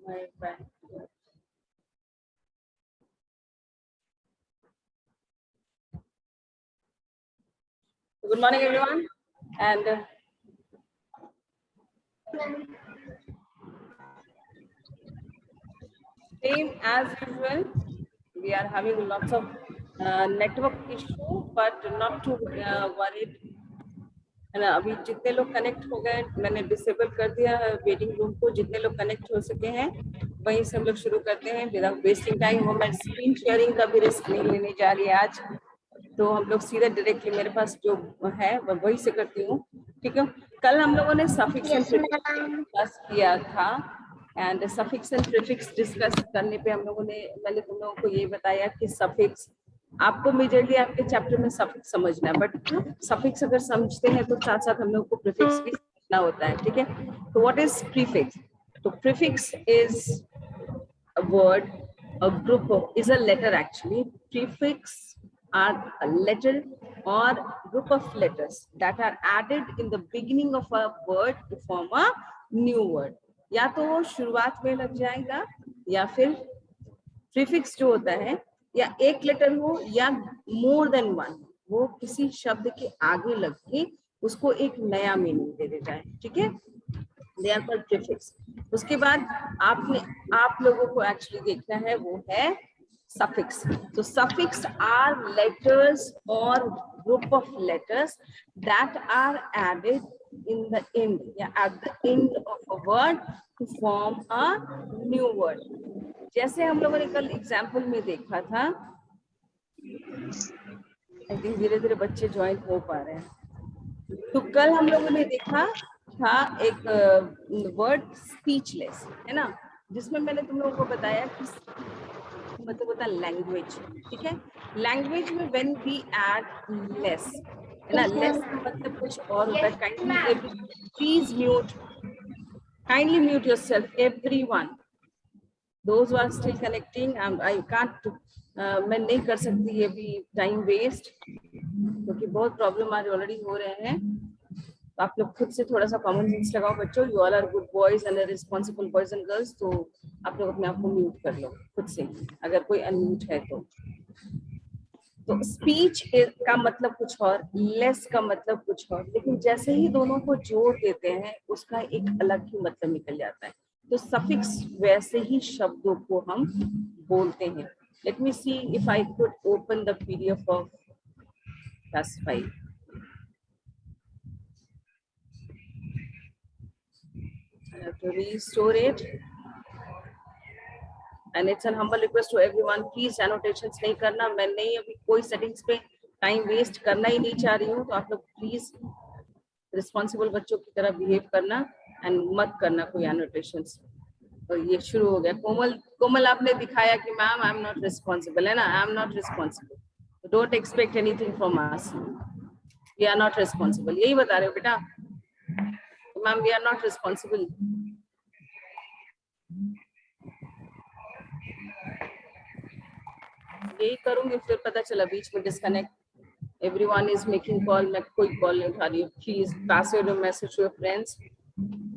my bad. Good morning, everyone, and same as usual, we are having lots of network issue, but not too worried. है ना, अभी जितने लोग connect हो गए मैंने डिसेबल कर दिया है वेटिंग रूम को, जितने लोग कनेक्ट हो सके हैं वहीं से हम लोग शुरू करते हैं विदाउट वेस्टिंग टाइम। मैं स्क्रीन शेयरिंग का भी रिस्क नहीं लेने जा रही है आज, तो हम लोग सीधे डायरेक्टली मेरे पास जो है वही से करती हूँ, ठीक है। कल हम लोगों ने सफिक्स एंड प्रीफिक्स डिस्कस किया था, and suffix and prefix discuss करने पे मैंने तुम लोगों को ये बताया कि सफिक्स आपको मेजरली आपके चैप्टर में सफिक्स समझना है, बट सफिक्स अगर समझते हैं तो साथ साथ हम लोग को प्रीफिक्स भी समझना होता है, ठीक है। तो व्हाट इज प्रीफिक्स? तो prefix is a word, a group of is a letter actually. Prefix are a letter or group of letters that are added in the beginning of a word to form a new word. या तो वो शुरुआत में लग जाएगा या फिर prefix जो होता है या एक लेटर हो या मोर देन वन, वो किसी शब्द के आगे लग के उसको एक नया मीनिंग दे देता है, ठीक है। They are called prefix. उसके बाद आप लोगों को एक्चुअली देखना है वो है suffix. So suffix are letters or group of letters that are added in the end, yeah, at the end of a word to form a new word. जैसे हम लोगों ने कल एग्जाम्पल में देखा था, आई थिंक धीरे धीरे बच्चे ज्वाइन हो पा रहे हैं। तो कल हम लोगों ने देखा था एक वर्ड स्पीचलेस, है ना, जिसमें मैंने तुम लोगों को बताया कि मतलब होता है लैंग्वेज, ठीक है। लैंग्वेज में व्हेन वी ऐड लेस, है ना, लेस मतलब कुछ और होता है। Kindly mute yourself everyone, those who are still connecting. I can't मैं नहीं कर सकती ये भी टाइम वेस्ट, क्योंकि बहुत प्रॉब्लम आज ऑलरेडी हो रहे हैं। तो आप लोग खुद से थोड़ा सा कॉमन सेंस लगाओ बच्चों, you all are good boys and responsible boys and girls, तो आप लोग अपने आप को म्यूट कर लो खुद से अगर कोई अनम्यूट है तो स्पीच का मतलब कुछ और, लेस का मतलब कुछ और, लेकिन जैसे ही दोनों को जोड़ देते हैं उसका एक अलग ही मतलब निकल जाता है। तो सफिक्स वैसे ही शब्दों को हम बोलते हैं। Let me see if I could open the PDF of class 5. I have to restore it, and it's a humble request to everyone, please annotations नहीं करना। मैं नहीं अभी कोई सेटिंग्स पे टाइम वेस्ट करना ही नहीं चाह रही हूँ, तो आप लोग प्लीज रिस्पॉन्सिबल बच्चों की तरह बिहेव करना एंड मत करना कोई एनोटेशंस। तो ये शुरू हो गया। कोमल आपने दिखाया कि ma'am I am not responsible, है ना, I am not responsible, don't expect anything from us, we are not responsible, यही बता रहे हो बेटा ma'am, we are not responsible. यही करूंगी, फिर पता चला बीच में disconnect, everyone is making call, मैं कोई कॉल नहीं उठा रही हूँ, please pass your message to your friends,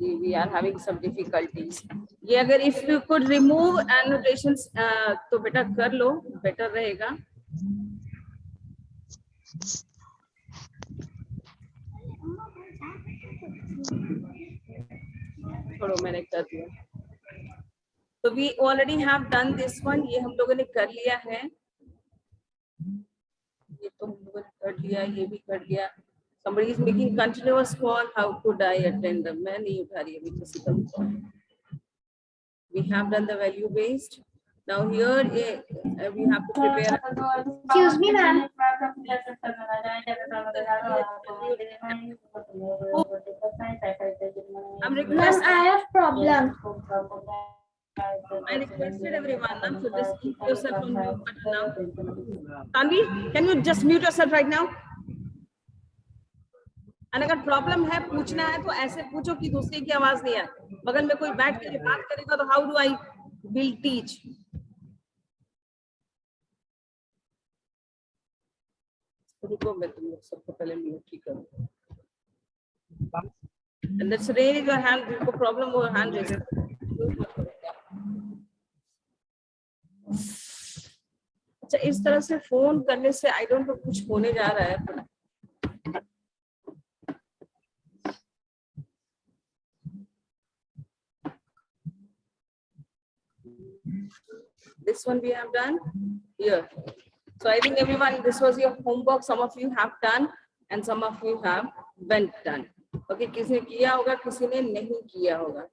we are having some difficulties। ये अगर if you could remove annotations तो बेटा कर लो, बेटर रहेगा। छोड़ो मैंने कर दिया। तो we already have done this one, ये हम लोगों ने कर लिया है, ये तो हम लोगों ने कर लिया, ये भी कर लिया। Somebody is making continuous call, how could I attend them? मैं नहीं उठा रही अभी किसी का call। We have done the value based. Now here we have to prepare. Excuse me, ma'am. I'm requesting. I have problem. I requested everyone now to just keep yourself on mute button now. Tanvi, can you just mute yourself right now? And अगर problem है पूछना है तो ऐसे पूछो कि दूसरे की आवाज नहीं आए। बगल में कोई बैठ के बात करेगा तो how do I will teach? रुको मैं तुम लोग सबको पहले म्यूट ही करूँ। And let's raise your hand, जिनको प्रॉब्लम हो हैंड रेज करो। अच्छा, इस तरह से फोन करने से आई डोंट नो कुछ होने जा रहा है। This one we have done here. So I think everyone, this was your homework. Some of you have done and some of you have been done. Okay, किसी ने किया होगा, किसी ने नहीं किया होगा.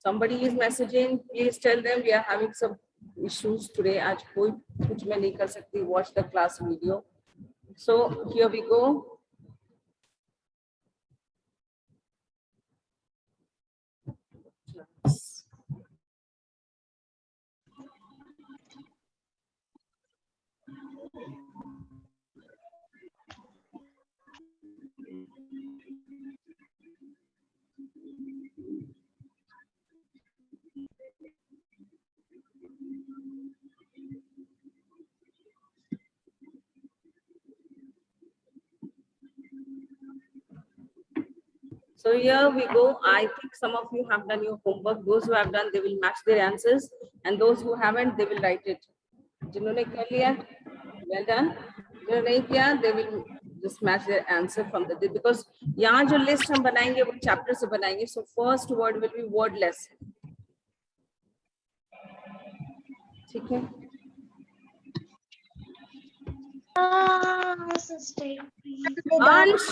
Somebody is messaging. Please tell them we are having some issues today. आज कोई कुछ मैं नहीं कर सकती. Watch the class video. So here we go. So here we go. I think some of you have done your homework. Those who have done, they will match their answers, and those who haven't, they will write it. जिन्होंने कर लिया, well done. जिन्होंने नहीं किया, they will just match their answer from the, because यहाँ जो list हम बनाएंगे वो chapter से बनाएंगे. So first word will be wordless. ठीक है? Ansh.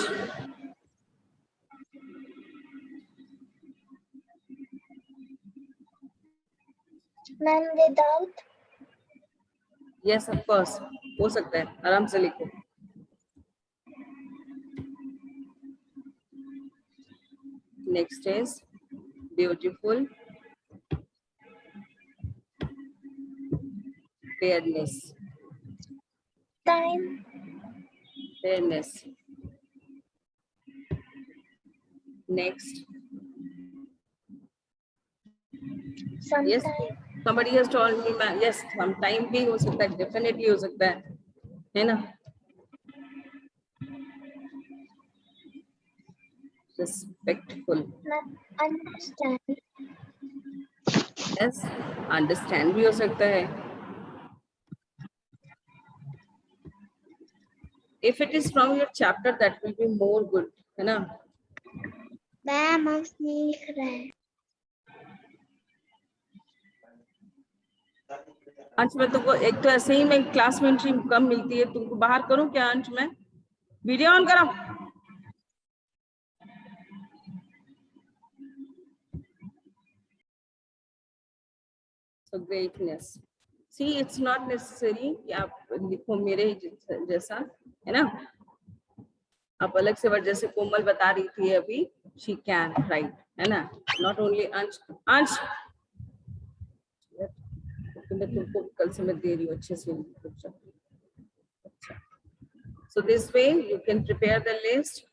Ma'am, without. Yes, of course. हो सकता है. आराम से लिखो. Next is beautiful. Fairness. Time. Fairness. Next. Sometime. Yes. Somebody has told me, yes, sometime भी हो सकता है, definitely हो सकता है ना? Respectful. Understand. Yes, understand भी हो सकता है. If it is from your chapter, that will be more good, है ना? मैम हम सीख रहे हैं. अंश में तुमको एक तो ऐसे ही मैं क्लास में एंट्री कम मिलती है, तुमको बाहर करूं क्या अंश में? वीडियो ऑन करो. So greatness. See, it's not necessary कि आप लिखो मेरे जैसा, है ना? आप अलग से वर्ड, जैसे कोमल बता रही थी अभी, she can write, है ना? Not only अंश. अंश मैं तुमको कल से मैं दे रही हूँ अच्छे से. So this way you can prepare the list.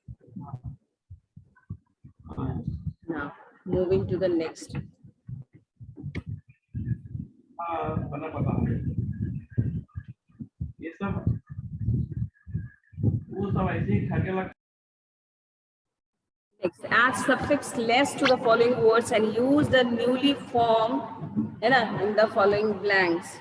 Now moving to the next. ये सब वो सब ऐसे ही खाके लग. Next, add suffix less to the following words and use the newly formed, in the following blanks.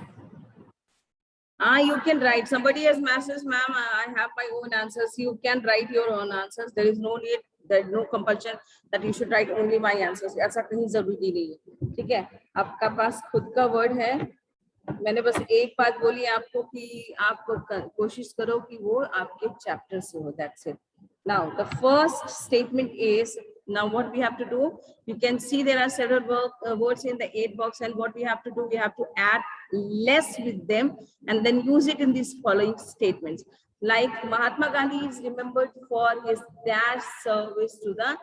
You can write. Somebody has messaged, ma'am, I have my own answers. You can write your own answers. There is no need, there is no compulsion that you should write only my answers. ऐसा कहीं जरूरी नहीं है. ठीक है? आपका पास खुद का वर्ड है. मैंने बस एक बात बोली आपको कि आप कोशिश करो कि वो आपके चैप्टर से हो. That's it. Now the first statement is, now what we have to do, you can see there are several words in the 8 box, and what we have to do, we have to add less with them and then use it in these following statements. Like Mahatma Gandhi is remembered for his dash service to the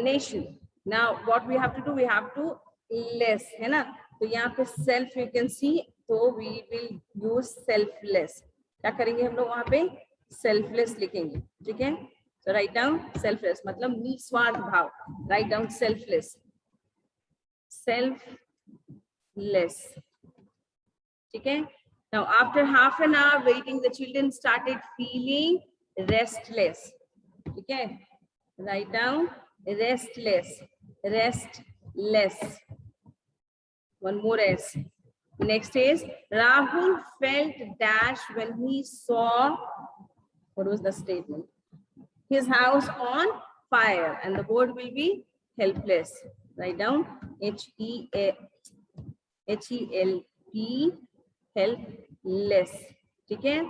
nation. Now what we have to do, we have to less, है ना? तो यहाँ पे self you can see, तो we will use selfless. क्या करेंगे हम लोग वहाँ पे? Selfless लिखेंगे. ठीक है? So write down selfless, मतलब निस्वार्थ भाव. Write down selfless. Selfless. ठीक है? Now after half an hour waiting, the children started feeling restless. ठीक है? Write down restless. Restless. One more S. Next is Rahul felt dash when he saw, what was the statement? His house on fire, and the word will be helpless. Write down H-E-L-P, helpless. Okay?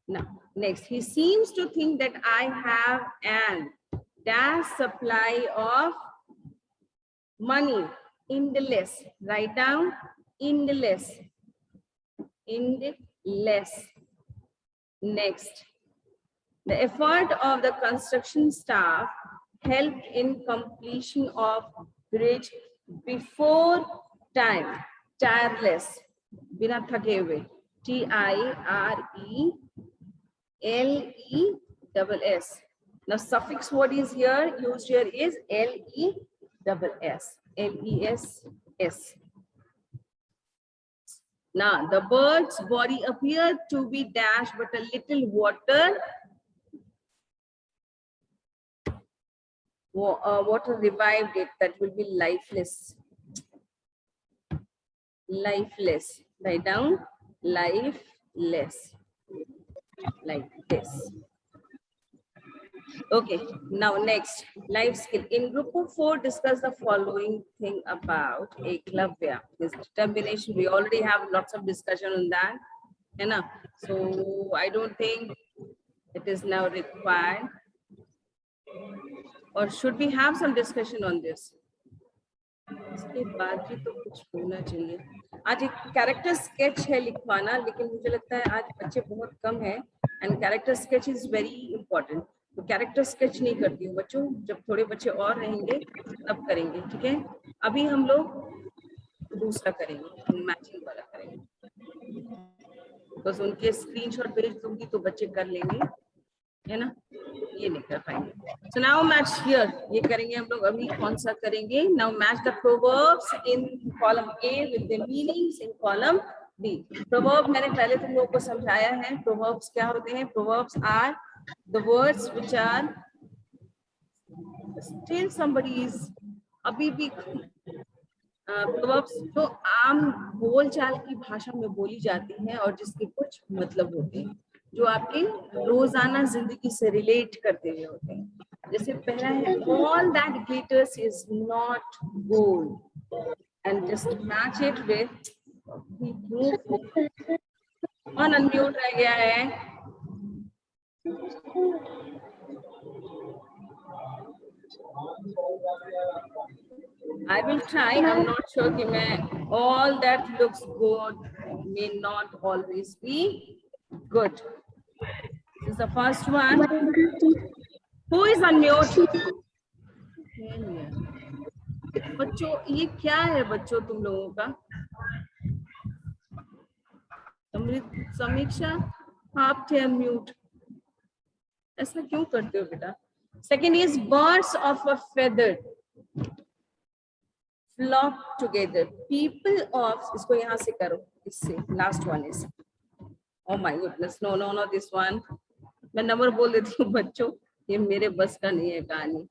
Now, next, he seems to think that I have an dash supply of money in the less. Write down in the less. In the less. Next, the effort of the construction staff helped in completion of bridge before time. Tireless, bina thake hue. T-I-R-E-L-E-S-S. Now suffix word is here, used here is L-E-S-S. L-E-S-S. Now the bird's body appeared to be dashed, but a little water revived it. That will be lifeless. Lifeless. Write down lifeless. Like this. Okay, now next, life skill. In group of 4, discuss the following thing about Eklavya. His determination, we already have lots of discussion on that. Enough. So I don't think it is now required. Or should we have some discussion on this? इसके बाद भी तो कुछ होना चाहिए. आज एक character sketch है लिखवाना, लेकिन मुझे लगता है आज बच्चे बहुत कम है, and character sketch is very important. तो कैरेक्टर स्केच नहीं करती हूँ बच्चों, जब थोड़े बच्चे और रहेंगे तब करेंगे. ठीक है, अभी हम लोग दूसरा करेंगे, मैचिंग वाला करेंगे. बस उनके स्क्रीनशॉट भेज दूंगी तो बच्चे कर लेंगे, है ना, ये नहीं कर पाएंगे. सो नाउ मैच हियर, ये करेंगे हम लोग. अभी कौन सा करेंगे? Now match the proverbs in column A with the meanings in column B. Proverb मैंने पहले तुम लोगों को समझाया है. प्रोवर्ब्स क्या होते हैं? Proverbs are the words which are still somebody is अभी भी प्रोवर्ब्स जो आम बोलचाल की भाषा में बोली जाती हैं और जिसके कुछ मतलब होते हैं, जो आपके रोजाना जिंदगी से रिलेट करते हुए होते हैं. जैसे पहला है, all that glitters is not gold, and just match it with on unmute रह गया है. I will try. I'm not sure कि मैं all that looks good may not always be good. This is the first one. Who is on mute? बच्चों ये क्या है बच्चों तुम लोगों का? समीक्षा आप थे अनम्यूट, ऐसा क्यों करते हो बेटा? Second is birds of a feather flock together. People of, इसको यहाँ से करो, इससे. Last one is, oh my goodness, no this one. मैं नंबर बोल देती हूँ बच्चों, ये मेरे बस का नहीं है कहानी.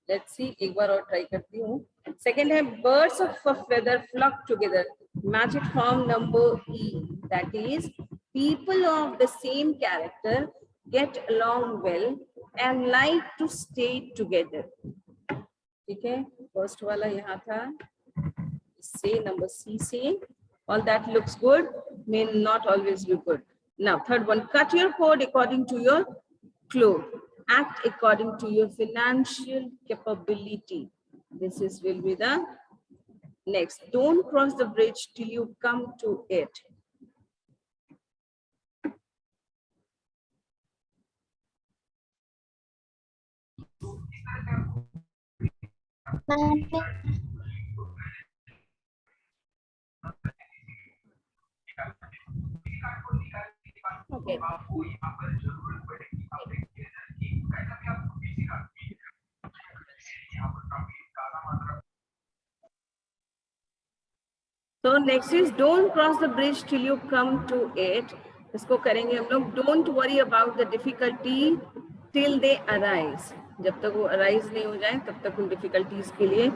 Let's see, एक बार और ट्राई करती हूँ. Second है birds of a feather flock together. Match it from number E. That is, people of the same character get along well and like to stay together. ठीक है, first वाला यहाँ था. Say number C say, all that looks good may not always be good. Now third one, cut your coat according to your cloth. Act according to your financial capability. This is will be the next. Don't cross the bridge till you come to it. Okay. So next is don't cross the bridge till you come to it. इसको करेंगे हम लोग. Don't worry about the difficulty till they arise. जब तक वो arise नहीं हो जाए तब तक उन डिफिकल्टीज के लिए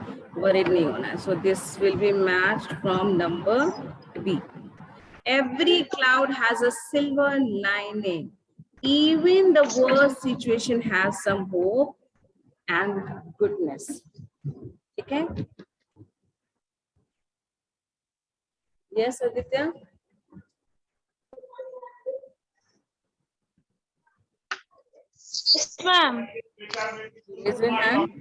वरीड नहीं होना है. So this will be matched from number B. Every cloud has a silver lining. Even the worst situation has some hope and goodness. Okay? Yes, Aditya? Yes, ma'am. Raise your hand.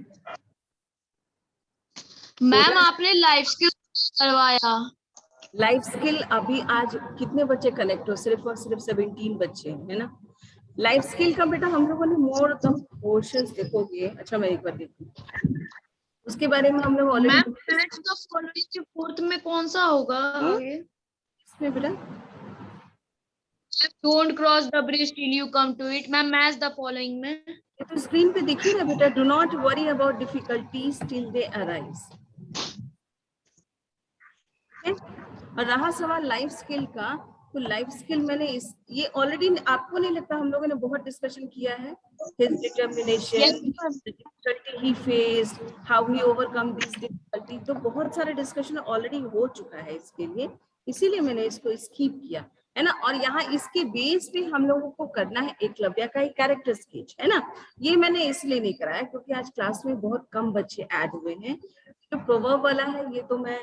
Ma'am आपने life skill करवाया. Life skill अभी आज कितने बच्चे connect हो? सिर्फ और सिर्फ 17 बच्चे हैं, है ना. लाइफ स्किल का बेटा हम लोगों ने मोर द पोर्शंस देखोगे. अच्छा मैं एक बार देखूं उसके बारे में हम लोग ma'am already. Match the following के फोर्थ में कौन सा होगा आगे? इसमें बेटा don't cross the bridge till you come to it. Ma'am match the following में ये तो स्क्रीन पे दिख ही रहा है बेटा. Do not worry about difficulties till they arise. और रहा सवाल लाइफ स्किल का, तो लाइफ स्किल मैंने ये ऑलरेडी आपको नहीं लगता हम लोगों ने बहुत डिस्कशन किया है. His determination, difficulty he faced, how he overcome this difficulty. तो बहुत सारे डिस्कशन ऑलरेडी हो चुका है इसके लिए, इसीलिए मैंने इसको स्किप किया है ना. और यहाँ इसके बेस पे हम लोगों को करना है एकलव्य का एक कैरेक्टर स्केच, है ना. ये मैंने इसलिए नहीं कराया क्योंकि आज क्लास में बहुत कम बच्चे ऐड हुए हैं. जो प्रोवर्ब वाला है ये तो मैं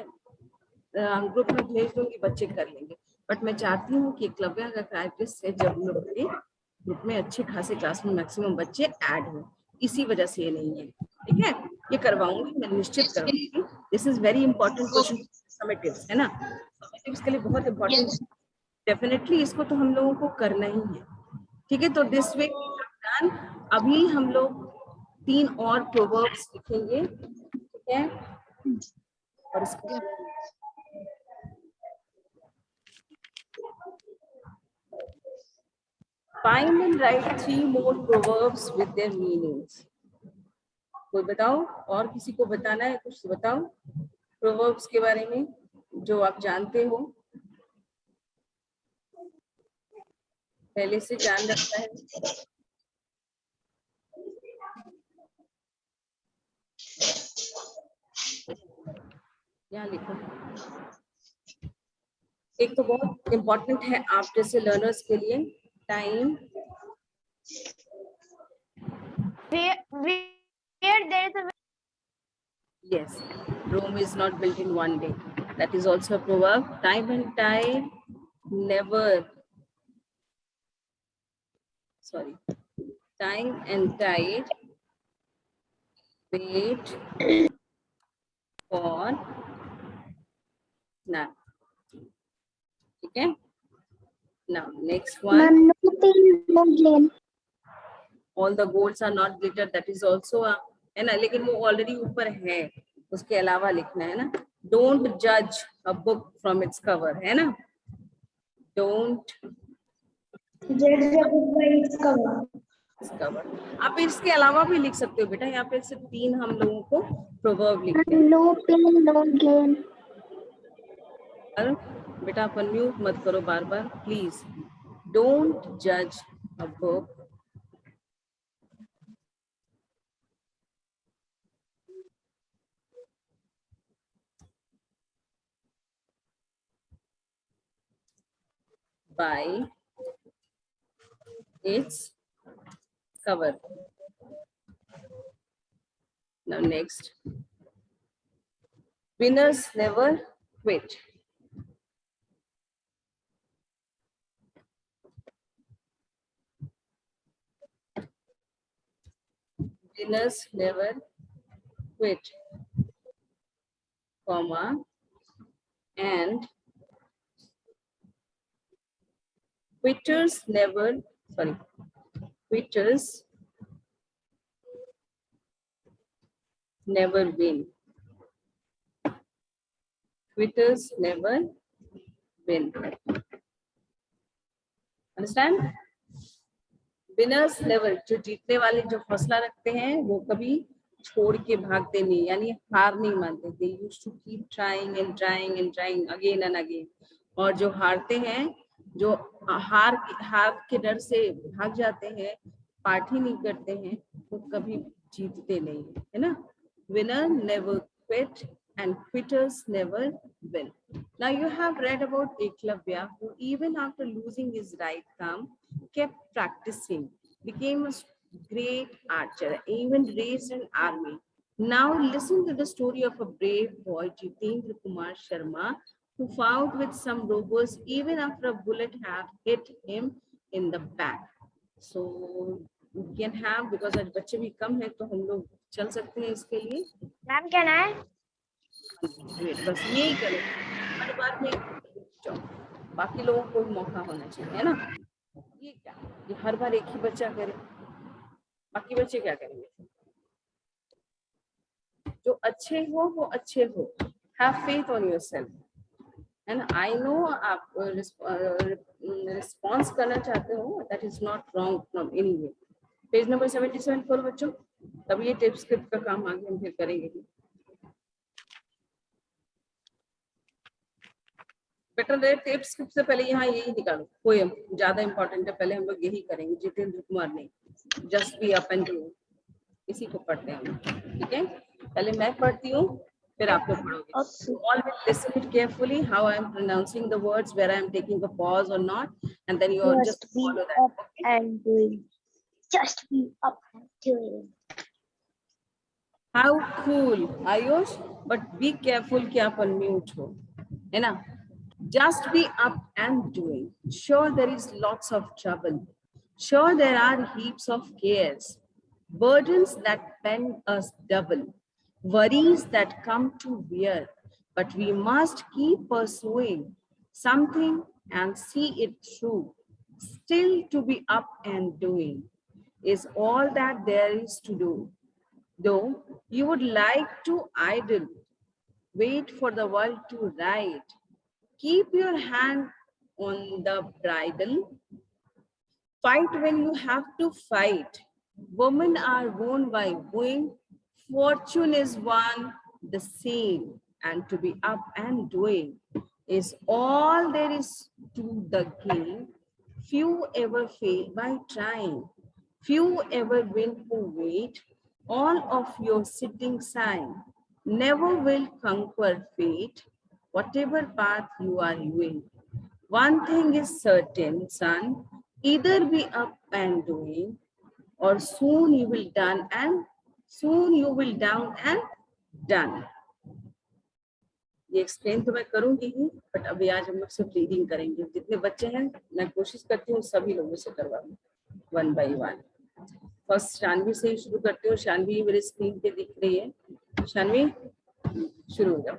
ग्रुप में भेज दूंगी, बच्चे कर लेंगे. बट मैं चाहती हूँ कि एकलव्य का कैरेक्टर से जब लोग के ग्रुप में अच्छे खासे क्लास में मैक्सिमम बच्चे ऐड हो, इसी वजह से ये नहीं है. ठीक है, ये करवाऊंगी मैं, निश्चित करवाऊंगी. This is very important question. Summatives है ना, समेटिव्स के लिए बहुत इंपॉर्टेंट. डेफिनेटली इसको तो हम लोगों को करना ही है. ठीक है, तो दिस वे डन. अभी हम लोग 3 और प्रोवर्ब्स लिखेंगे. ठीक है, और इसको find and write 3 more proverbs with their meanings. कोई बताओ, और किसी को बताना है कुछ बताओ प्रोवर्ब्स के बारे में जो आप जानते हो, पहले से जान रखता है. यहाँ लिखो. एक तो बहुत इंपॉर्टेंट है आप जैसे लर्नर्स के लिए, time. Where there is a Yes, Rome is not built in one day. That is also a proverb. Time and tide never. Sorry. Time and tide wait for none. Okay. Now next one. no pain, no gain. All the goals are not glitter. That is also a, है ना, लेकिन वो already ऊपर है, उसके अलावा लिखना है ना. Don't judge a book from its cover, है ना. Don't Judge a book by its cover. cover. आप इसके अलावा भी लिख सकते हो बेटा. यहाँ पे सिर्फ 3 हम लोगों को प्रोवर्ब लिखते हैं. No pain, no gain. और बेटा अपन म्यूट मत करो बार बार प्लीज. डोंट जज a book by its cover. Now next, winners never quit. Winners never quit, comma, and quitters never win. Quitters never win. Understand? Winners never, जो जीतने वाले जो हौसला रखते हैं वो कभी छोड़ के भागते नहीं, यानी हार नहीं मानते. They used to keep trying and trying and trying again and again. और जो हारते हैं, जो हार के डर से भाग जाते हैं, पार्टी नहीं करते हैं, वो कभी जीतते नहीं, है ना? Winner never quit and quitters never win. Now you have read about Eklavya, who even after losing his right thumb kept practicing, became a great archer, even raised an army. Now listen to the story of a brave boy, Jitendra Kumar Sharma, who fought with some robbers even after a bullet had hit him in the back. So we can have, because आज बच्चे भी कम हैं तो हम लोग चल सकते हैं इसके लिए. Ma'am can I? बस यही करें, हर बार में जाओ, बाकी लोगों को भी मौका होना चाहिए, है ना? ये क्या, ये हर बार एक ही बच्चा करे, बाकी बच्चे क्या करेंगे? जो अच्छे हो वो अच्छे हो. Have faith on yourself. And I know आप रिस्पॉन्स करना चाहते हो, that is not wrong from anyway. Page number 77 खोलो बच्चों, तब ये टिप स्क्रिप्ट का काम आगे हम फिर करेंगे. बेटर दे टिप स्क्रिप्ट से पहले यहाँ यही निकालो, पोएम ज्यादा इंपॉर्टेंट है, पहले हम लोग यही करेंगे. जितेंद्र कुमार ने just be up and do, इसी को पढ़ते हैं हम, ठीक है? पहले मैं पढ़ती हूँ, फिर आप लोग पढ़ोगे. All will listen it carefully how I am pronouncing the words, where I am taking a pause or not, and then you all just follow that. Okay? And doing. Just be up and doing. How cool, Ayush, but be careful कि आप unmute हो, है ना? Just be up and doing. Sure, there is lots of trouble. Sure, there are heaps of cares, burdens that bend us double, worries that come to bear. But we must keep pursuing something and see it through. Still to be up and doing is all that there is to do. Though you would like to idle, wait for the world to right, keep your hand on the bridle, fight when you have to fight. Women are won by wooing, fortune is won the same, and to be up and doing is all there is to the game. Few ever fail by trying, few ever win who wait. All of your sitting sign never will conquer fate, whatever path you are doing. One thing is certain, son, either be up and doing, or soon you will down and done. ये explain तो मैं करूंगी ही, but अभी आज हम लोग सिर्फ reading करेंगे. जितने बच्चे हैं मैं कोशिश करती हूँ सभी लोगों से करवाऊँ, one by one. First Shanvi से ही शुरू करती हूँ. शानवी मेरी स्क्रीन पे दिख रही है. शानवी शुरू हो जाओ.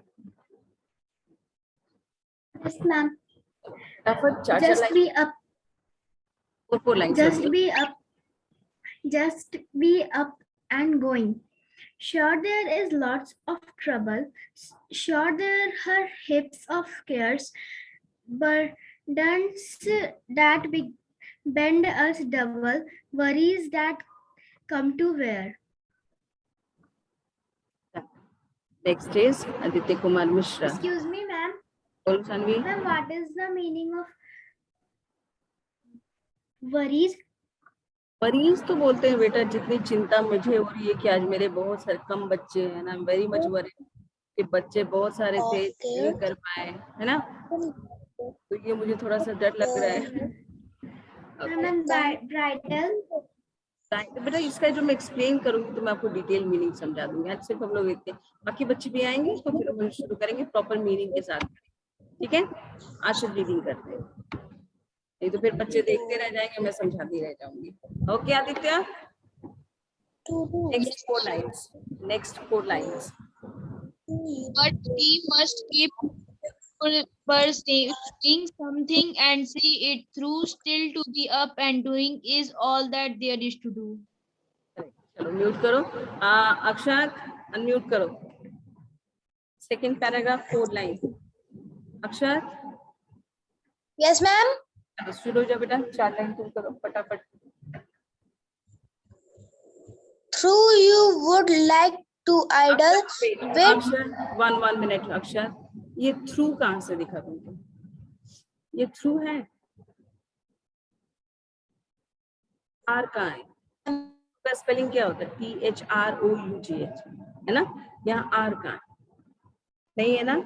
Yes, ma'am. Just be up. Four lines. Just be up. Just be up and going. Sure, there is lots of trouble. Sure, there are heaps of cares, burdens that bend us double, worries that come to bear. Next is Aditya Kumar Mishra. Excuse me, ma'am. Sanvi. Ma'am, what is the meaning of worries? Worries तो बोलते हैं बेटा, जितनी चिंता मुझे हो रही है कि आज मेरे बहुत सारे कम बच्चे हैं ना, वेरी मच वरी कि बच्चे बहुत सारे थे नहीं कर पाए, है ना? तो ये मुझे थोड़ा सा डर लग रहा है. बेटा इसका जो मैं एक्सप्लेन करूंगी तो मैं आपको डिटेल मीनिंग समझा दूंगी. आज सिर्फ हम लोग इतने, बाकी बच्चे भी आएंगे तो फिर हम शुरू करेंगे प्रॉपर मीनिंग के साथ, ठीक है? आज सिर्फ रीडिंग करते हैं, नहीं तो फिर बच्चे देखते रह जाएंगे, मैं समझाती रह जाऊंगी. Okay Aditya, next four lines. But we must keep pursuing something and see it through. Still to be up and doing is all that there is to do. चलो म्यूट करो. अक्षत अनम्यूट करो. Second paragraph 4 line. Akshat. Yes, ma'am. शुरू हो जाओ बेटा, 4 line तुम करो फटाफट. Through you would like to idle. अक्षर 1 मिनट. अक्षर ये थ्रू कहाँ से दिखा तुमको? ये थ्रू है, आर कहाँ है? का स्पेलिंग क्या होता है? THROUGH, है ना? यहाँ आर का नहीं है ना,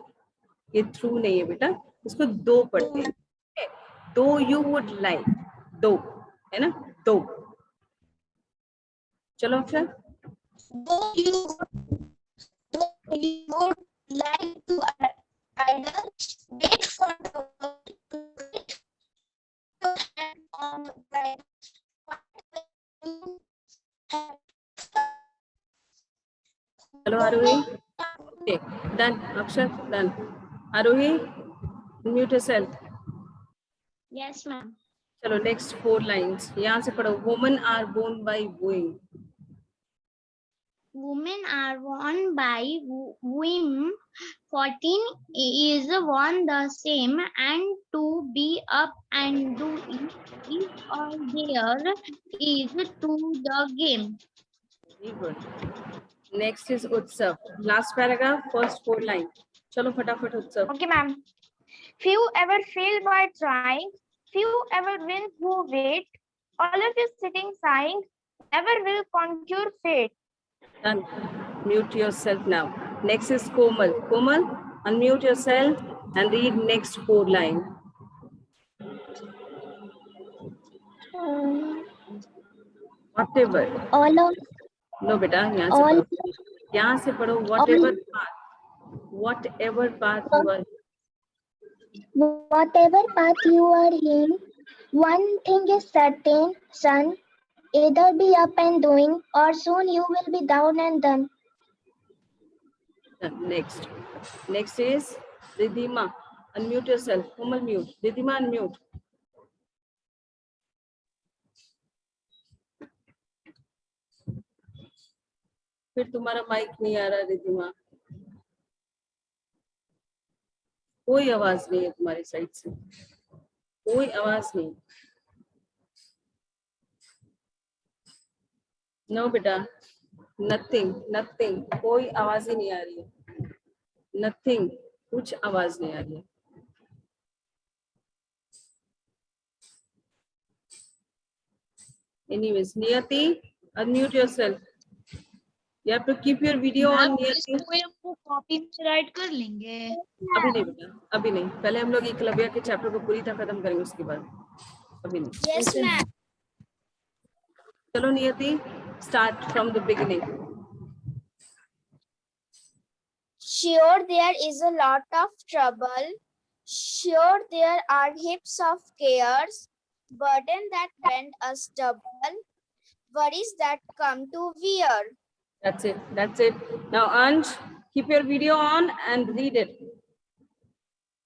ये थ्रू नहीं है बेटा, इसको दो पढ़ते हैं। दो यू वुड लाइक, दो, है ना, दो। चलो अक्षर, Though you would like to either wait for the word to reach your hand on the right. चलो Aarohi, okay done, Akshar done. Aarohi mute yourself. Yes, ma'am. चलो नेक्स्ट 4 लाइंस यहाँ से पढ़ो। Women are born by wooing, Women are won by womb. 14 is one the same, and to be up and doing is all there is to the game. Very good. Next is उत्सव, last paragraph, first 4 line. चलो फटाफट उत्सव। Okay, ma'am. Few ever fail by trying, few ever win who wait. All of you sitting sighing, never will conquer fate. Done. Mute yourself now. Next is Komal. Komal, unmute yourself and read next 4 line. Whatever. All of No बेटा, यहाँ से पढ़ो। यहाँ से पढ़ो। Whatever path. Whatever path you are. whatever path you are in, one thing is certain, son. Either be up and doing, or soon you will be down and done. Next. Next is Ridhima. Unmute yourself. Komal mute. Ridhima unmute. फिर तुम्हारा mic नहीं आ रहा रिद्धिमा, कोई आवाज नहीं है तुम्हारी side से, कोई आवाज नहीं। नो बेटा, नथिंग नथिंग, कोई आवाज ही नहीं आ रही है, नथिंग, कुछ आवाज नहीं आ रही है। Anyways, Niyati, unmute yourself. You have to keep your video on. Niyati, इसको कॉपी में राइट कर लेंगे। अभी नहीं बेटा, अभी नहीं, पहले हम लोग एकलव्य के चैप्टर को पूरी तरह खत्म करेंगे, उसके बाद अभी नहीं। Yes, ma'am. चलो नियति, start from the beginning. Sure, there is a lot of trouble. Sure, there are heaps of cares, burden that bend us double, worries that come to wear. That's it. That's it. Now, Ansh, keep your video on and read it.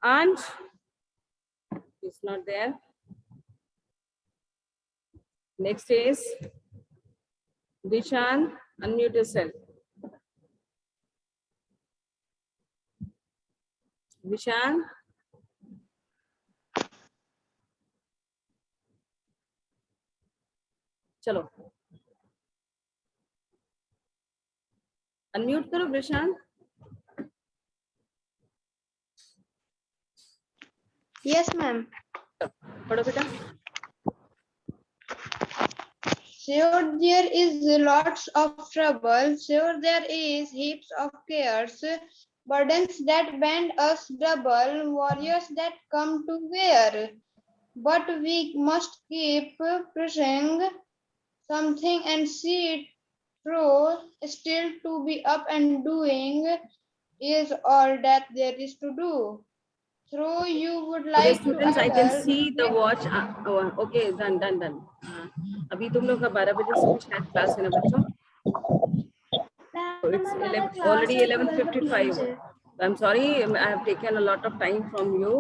Ansh, is not there. Next is Dishan. Unmute yourself. Dishan. चलो unmute करो Vishan. Yes, ma'am. पढ़ो बेटा। Sure, there is lots of trouble. Sure, there is heaps of cares, burdens that bend us double, warriors that come to wear. But we must keep pushing something and see it through. Still, to be up and doing is all that there is to do. Through you would Okay, like students, to I can idle, see the watch. Okay, done. अभी तुम लोग का 12 बजे से शायद class है ना बच्चों? So it's already 11:55. I'm sorry, I have taken a lot of time from you.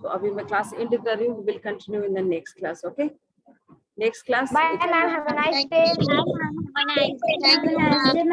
So अभी मैं class end कर रही हूँ. We will continue in the next class. Okay? Next class. bye, ma'am. Have a nice day. Thank you, ma'am.